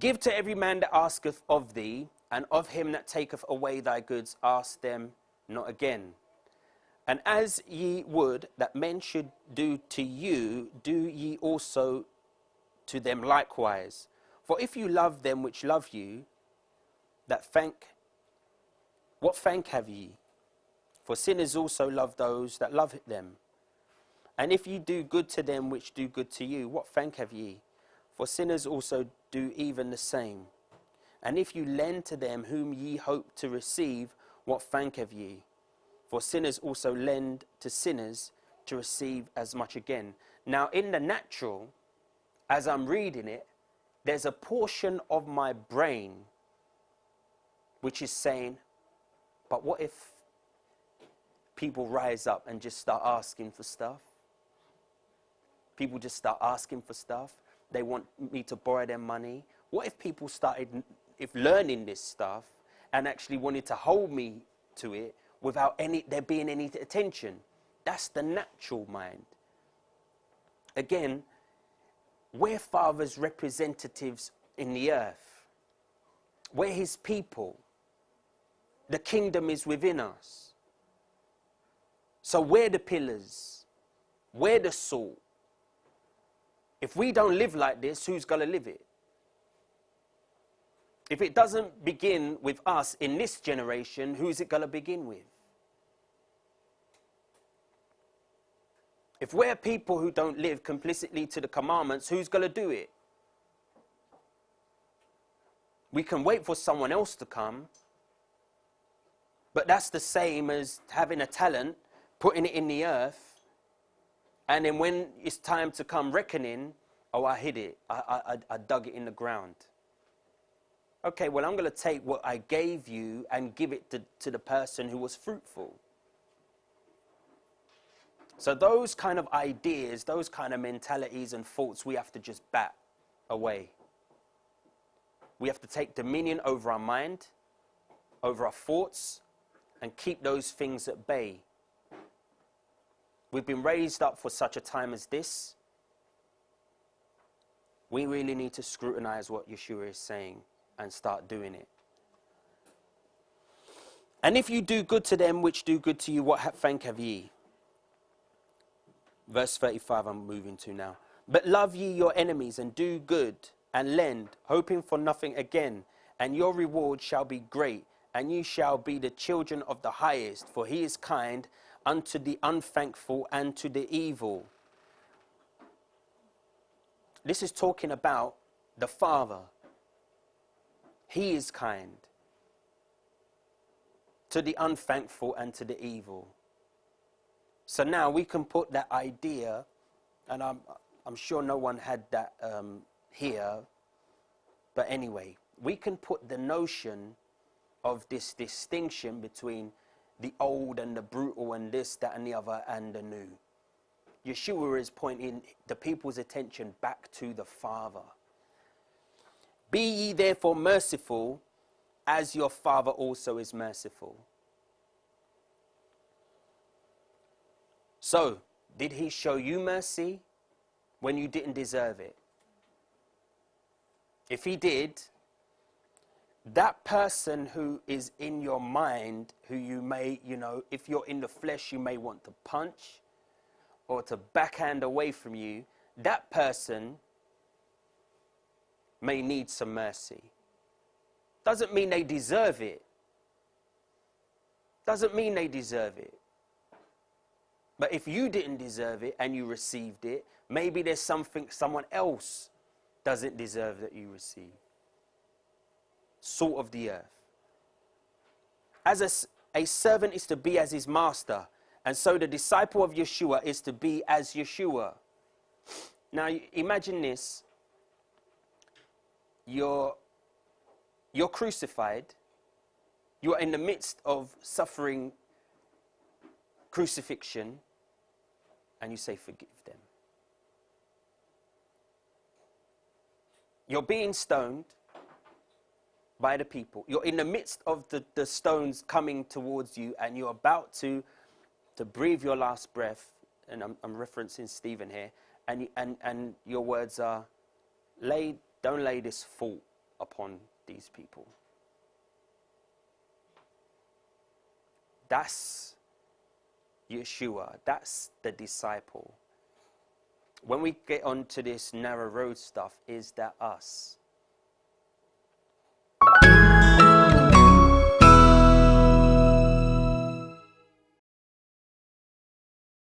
Give to every man that asketh of thee, and of him that taketh away thy goods, ask them not again. And as ye would that men should do to you, do ye also to them likewise. For if you love them which love you, what thank have ye? For sinners also love those that love them. And if ye do good to them which do good to you, what thank have ye? For sinners also do even the same. And if you lend to them whom ye hope to receive, what thank have ye? For sinners also lend to sinners to receive as much again. Now in the natural, as I'm reading it, there's a portion of my brain which is saying, but what if people rise up and just start asking for stuff? People just start asking for stuff. They want me to borrow their money. What if people started, if learning this stuff and actually wanted to hold me to it without there being any attention? That's the natural mind. Again, we're Father's representatives in the earth. We're his people. The kingdom is within us. So we're the pillars. We're the salt. If we don't live like this, who's going to live it? If it doesn't begin with us in this generation, who's it going to begin with? If we're people who don't live complicitly to the commandments, who's going to do it? We can wait for someone else to come, but that's the same as having a talent, putting it in the earth, and then when it's time to come reckoning, oh, I hid it. I dug it in the ground. Okay, well, I'm going to take what I gave you and give it to the person who was fruitful. So those kind of ideas, those kind of mentalities and thoughts, we have to just bat away. We have to take dominion over our mind, over our thoughts, and keep those things at bay. We've been raised up for such a time as this. We really need to scrutinize what Yeshua is saying and start doing it. And if you do good to them which do good to you, what thank have ye? Verse 35 I'm moving to now. But love ye your enemies and do good and lend, hoping for nothing again, and your reward shall be great, and ye shall be the children of the highest, for he is kind unto the unthankful and to the evil. This is talking about the Father. He is kind to the unthankful and to the evil. So now we can put that idea, and I'm sure no one had that here, but anyway, we can put the notion of this distinction between the old and the brutal and this, that and the other and the new. Yeshua is pointing the people's attention back to the Father. Be ye therefore merciful, as your Father also is merciful. So, did he show you mercy when you didn't deserve it? If he did, that person who is in your mind, who you may, if you're in the flesh, you may want to punch or to backhand away from you, that person may need some mercy. Doesn't mean they deserve it. Doesn't mean they deserve it. But if you didn't deserve it and you received it, maybe there's something someone else doesn't deserve that you receive. Salt of the earth. As a servant is to be as his master, and so the disciple of Yeshua is to be as Yeshua. Now imagine this. You're crucified. You are in the midst of suffering crucifixion, and you say, forgive them. You're being stoned by the people. You're in the midst of the stones coming towards you, and you're about to breathe your last breath, and I'm referencing Stephen here, and your words are, don't lay this fault upon these people. That's Yeshua. That's the disciple. When we get onto this narrow road stuff, is that us?